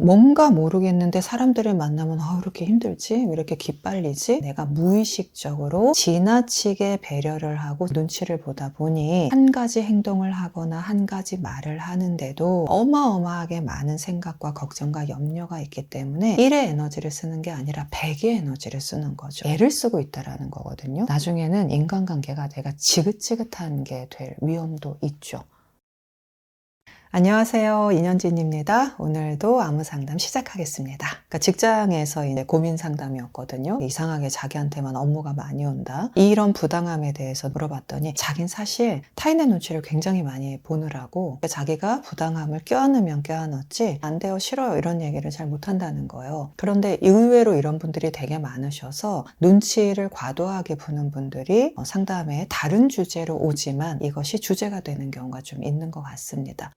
뭔가 모르겠는데 사람들을 만나면 이렇게 힘들지? 왜 이렇게 기빨리지? 내가 무의식적으로 지나치게 배려를 하고 눈치를 보다 보니 한 가지 행동을 하거나 한 가지 말을 하는데도 어마어마하게 많은 생각과 걱정과 염려가 있기 때문에 1의 에너지를 쓰는 게 아니라 100의 에너지를 쓰는 거죠. 애를 쓰고 있다라는 거거든요. 나중에는 인간관계가 내가 지긋지긋한 게 될 위험도 있죠. 안녕하세요. 인현진입니다. 오늘도 아무 상담 시작하겠습니다. 그러니까 직장에서 이제 고민 상담이었거든요. 이상하게 자기한테만 업무가 많이 온다. 이런 부당함에 대해서 물어봤더니 자긴 사실 타인의 눈치를 굉장히 많이 보느라고 자기가 부당함을 껴안으면 껴안았지 안 돼요, 싫어요 이런 얘기를 잘 못한다는 거예요. 그런데 의외로 이런 분들이 되게 많으셔서 눈치를 과도하게 보는 분들이 상담에 다른 주제로 오지만 이것이 주제가 되는 경우가 좀 있는 것 같습니다.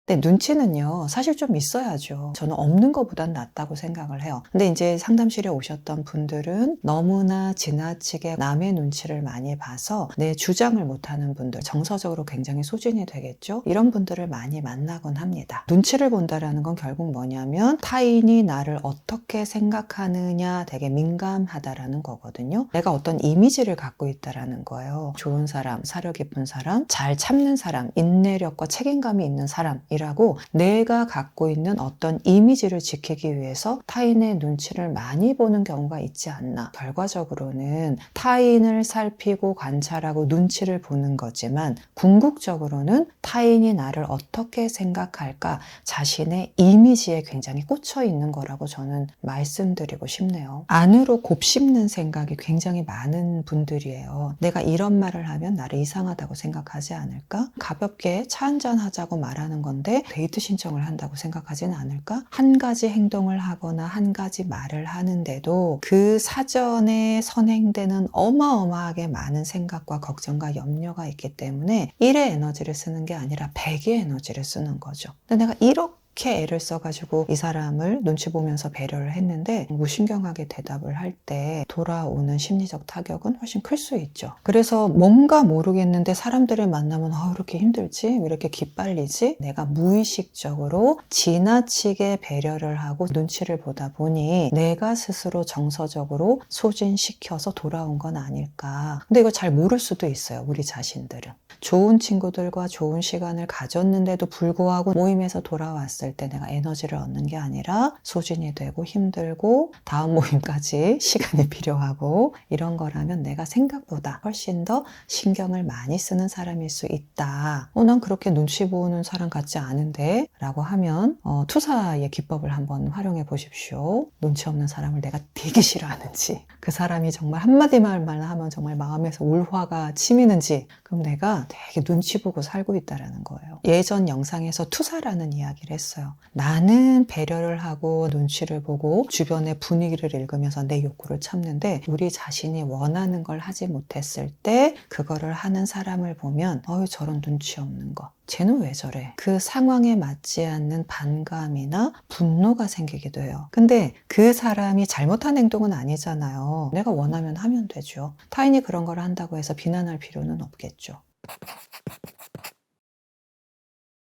근데 눈치는요, 사실 좀 있어야죠. 저는 없는 것보단 낫다고 생각을 해요. 근데 이제 상담실에 오셨던 분들은 너무나 지나치게 남의 눈치를 많이 봐서 내 주장을 못하는 분들, 정서적으로 굉장히 소진이 되겠죠. 이런 분들을 많이 만나곤 합니다. 눈치를 본다라는 건 결국 뭐냐면 타인이 나를 어떻게 생각하느냐 되게 민감하다라는 거거든요. 내가 어떤 이미지를 갖고 있다라는 거예요. 좋은 사람, 사려 깊은 사람, 잘 참는 사람, 인내력과 책임감이 있는 사람 이라고 내가 갖고 있는 어떤 이미지를 지키기 위해서 타인의 눈치를 많이 보는 경우가 있지 않나. 결과적으로는 타인을 살피고 관찰하고 눈치를 보는 거지만 궁극적으로는 타인이 나를 어떻게 생각할까 자신의 이미지에 굉장히 꽂혀 있는 거라고 저는 말씀드리고 싶네요. 안으로 곱씹는 생각이 굉장히 많은 분들이에요. 내가 이런 말을 하면 나를 이상하다고 생각하지 않을까? 가볍게 차 한잔 하자고 말하는 건데 데이트 신청을 한다고 생각하지는 않을까? 한 가지 행동을 하거나 한 가지 말을 하는데도 그 사전에 선행되는 어마어마하게 많은 생각과 걱정과 염려가 있기 때문에 1의 에너지를 쓰는 게 아니라 100의 에너지를 쓰는 거죠. 근데 내가 이렇게 애를 써가지고 이 사람을 눈치 보면서 배려를 했는데 무신경하게 대답을 할 때 돌아오는 심리적 타격은 훨씬 클 수 있죠. 그래서 뭔가 모르겠는데 사람들을 만나면 이렇게 힘들지? 왜 이렇게 기빨리지? 내가 무의식적으로 지나치게 배려를 하고 눈치를 보다 보니 내가 스스로 정서적으로 소진시켜서 돌아온 건 아닐까. 근데 이거 잘 모를 수도 있어요. 우리 자신들은. 좋은 친구들과 좋은 시간을 가졌는데도 불구하고 모임에서 돌아왔을 때 내가 에너지를 얻는 게 아니라 소진이 되고 힘들고 다음 모임까지 시간이 필요하고 이런 거라면 내가 생각보다 훨씬 더 신경을 많이 쓰는 사람일 수 있다. 난 그렇게 눈치 보는 사람 같지 않은데 라고 하면 투사의 기법을 한번 활용해 보십시오. 눈치 없는 사람을 내가 되게 싫어하는지 그 사람이 정말 한마디 말만 하면 정말 마음에서 울화가 치미는지 그럼 내가 되게 눈치 보고 살고 있다라는 거예요. 예전 영상에서 투사라는 이야기를 했어요. 나는 배려를 하고 눈치를 보고 주변의 분위기를 읽으면서 내 욕구를 참는데 우리 자신이 원하는 걸 하지 못했을 때 그거를 하는 사람을 보면 저런 눈치 없는 거. 쟤는 왜 저래? 그 상황에 맞지 않는 반감이나 분노가 생기기도 해요. 근데 그 사람이 잘못한 행동은 아니잖아요. 내가 원하면 하면 되죠. 타인이 그런 걸 한다고 해서 비난할 필요는 없겠죠.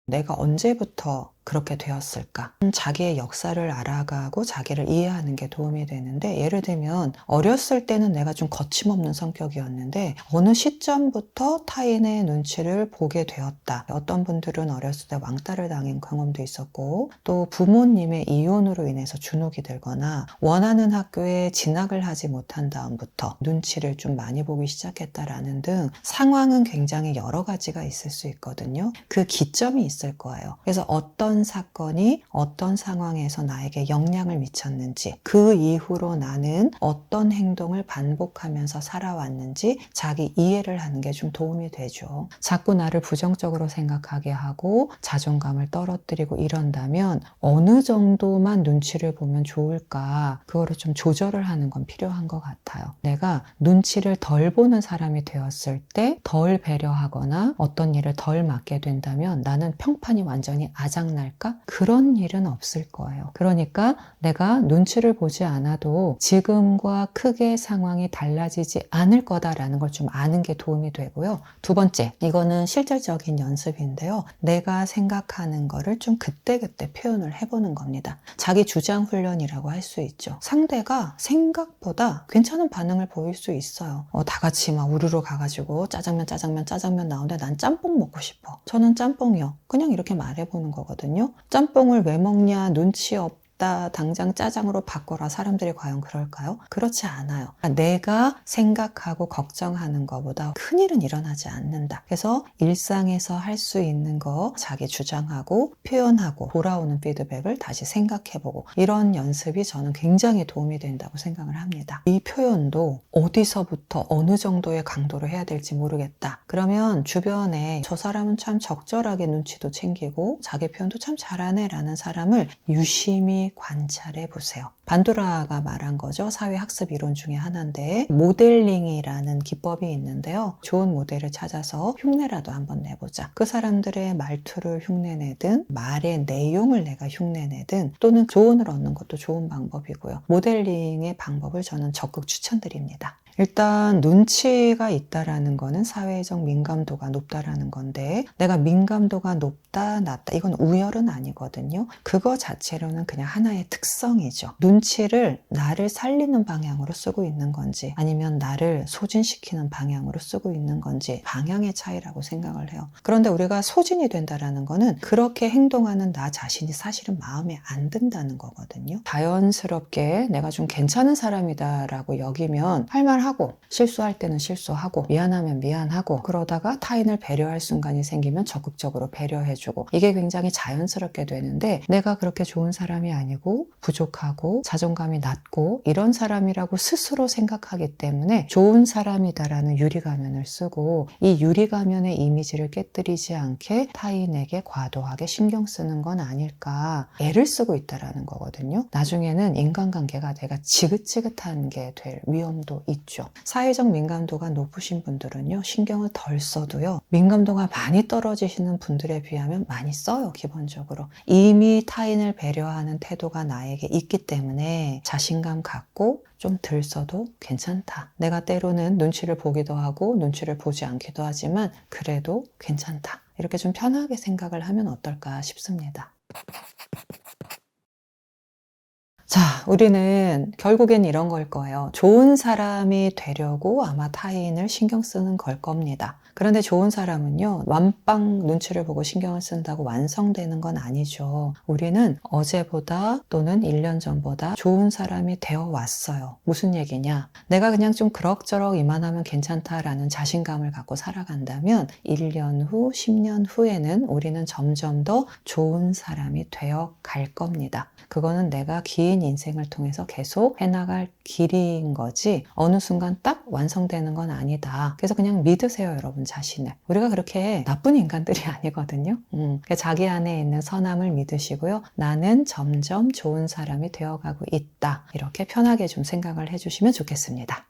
내가 언제부터 그렇게 되었을까? 자기의 역사를 알아가고 자기를 이해하는 게 도움이 되는데 예를 들면 어렸을 때는 내가 좀 거침없는 성격이었는데 어느 시점부터 타인의 눈치를 보게 되었다. 어떤 분들은 어렸을 때 왕따를 당한 경험도 있었고 또 부모님의 이혼으로 인해서 주눅이 들거나 원하는 학교에 진학을 하지 못한 다음부터 눈치를 좀 많이 보기 시작했다라는 등 상황은 굉장히 여러 가지가 있을 수 있거든요. 그 기점이 있을 거예요. 그래서 어떤 사건이 어떤 상황에서 나에게 영향을 미쳤는지 그 이후로 나는 어떤 행동을 반복하면서 살아왔는지 자기 이해를 하는 게 좀 도움이 되죠. 자꾸 나를 부정적으로 생각하게 하고 자존감을 떨어뜨리고 이런다면 어느 정도만 눈치를 보면 좋을까 그거를 좀 조절을 하는 건 필요한 것 같아요. 내가 눈치를 덜 보는 사람이 되었을 때 덜 배려하거나 어떤 일을 덜 맡게 된다면 나는 평판이 완전히 아작날 일어날까? 그런 일은 없을 거예요. 그러니까 내가 눈치를 보지 않아도 지금과 크게 상황이 달라지지 않을 거다라는 걸 좀 아는 게 도움이 되고요. 두 번째, 이거는 실질적인 연습인데요. 내가 생각하는 거를 좀 그때그때 표현을 해보는 겁니다. 자기 주장 훈련이라고 할 수 있죠. 상대가 생각보다 괜찮은 반응을 보일 수 있어요. 다 같이 막 우르르 가가지고 짜장면 나오는데 난 짬뽕 먹고 싶어. 저는 짬뽕이요. 그냥 이렇게 말해보는 거거든요. 짬뽕을 왜 먹냐, 눈치 없다. 당장 짜장으로 바꿔라. 사람들이 과연 그럴까요? 그렇지 않아요. 내가 생각하고 걱정하는 것보다 큰일은 일어나지 않는다. 그래서 일상에서 할 수 있는 거 자기 주장하고 표현하고 돌아오는 피드백을 다시 생각해보고 이런 연습이 저는 굉장히 도움이 된다고 생각을 합니다. 이 표현도 어디서부터 어느 정도의 강도로 해야 될지 모르겠다. 그러면 주변에 저 사람은 참 적절하게 눈치도 챙기고 자기 표현도 참 잘하네 라는 사람을 유심히 관찰해 보세요. 반두라가 말한 거죠. 사회학습 이론 중에 하나인데 모델링이라는 기법이 있는데요. 좋은 모델을 찾아서 흉내라도 한번 내보자. 그 사람들의 말투를 흉내내든 말의 내용을 내가 흉내내든 또는 조언을 얻는 것도 좋은 방법이고요. 모델링의 방법을 저는 적극 추천드립니다. 일단 눈치가 있다라는 거는 사회적 민감도가 높다라는 건데 내가 민감도가 높다 낮다 이건 우열은 아니거든요. 그거 자체로는 그냥 하나의 특성이죠. 눈치를 나를 살리는 방향으로 쓰고 있는 건지 아니면 나를 소진시키는 방향으로 쓰고 있는 건지 방향의 차이라고 생각을 해요. 그런데 우리가 소진이 된다라는 거는 그렇게 행동하는 나 자신이 사실은 마음에 안 든다는 거거든요. 자연스럽게 내가 좀 괜찮은 사람이다라고 여기면 할 말 하고 실수할 때는 실수하고 미안하면 미안하고 그러다가 타인을 배려할 순간이 생기면 적극적으로 배려해주고 이게 굉장히 자연스럽게 되는데 내가 그렇게 좋은 사람이 아니고 부족하고 자존감이 낮고 이런 사람이라고 스스로 생각하기 때문에 좋은 사람이다라는 유리가면을 쓰고 이 유리가면의 이미지를 깨뜨리지 않게 타인에게 과도하게 신경 쓰는 건 아닐까 애를 쓰고 있다라는 거거든요. 나중에는 인간관계가 내가 지긋지긋한 게 될 위험도 있죠. 사회적 민감도가 높으신 분들은요, 신경을 덜 써도요, 민감도가 많이 떨어지시는 분들에 비하면 많이 써요, 기본적으로. 이미 타인을 배려하는 태도가 나에게 있기 때문에 자신감 갖고 좀 덜 써도 괜찮다. 내가 때로는 눈치를 보기도 하고 눈치를 보지 않기도 하지만 그래도 괜찮다. 이렇게 좀 편하게 생각을 하면 어떨까 싶습니다. 자, 우리는 결국엔 이런 걸 거예요. 좋은 사람이 되려고 아마 타인을 신경 쓰는 걸 겁니다. 그런데 좋은 사람은요, 완빵 눈치를 보고 신경을 쓴다고 완성되는 건 아니죠. 우리는 어제보다 또는 1년 전보다 좋은 사람이 되어 왔어요. 무슨 얘기냐? 내가 그냥 좀 그럭저럭 이만하면 괜찮다라는 자신감을 갖고 살아간다면 1년 후, 10년 후에는 우리는 점점 더 좋은 사람이 되어 갈 겁니다. 그거는 내가 긴 인생을 통해서 계속 해나갈 길인 거지 어느 순간 딱 완성되는 건 아니다. 그래서 그냥 믿으세요, 여러분 자신을. 우리가 그렇게 나쁜 인간들이 아니거든요. 자기 안에 있는 선함을 믿으시고요. 나는 점점 좋은 사람이 되어가고 있다. 이렇게 편하게 좀 생각을 해주시면 좋겠습니다.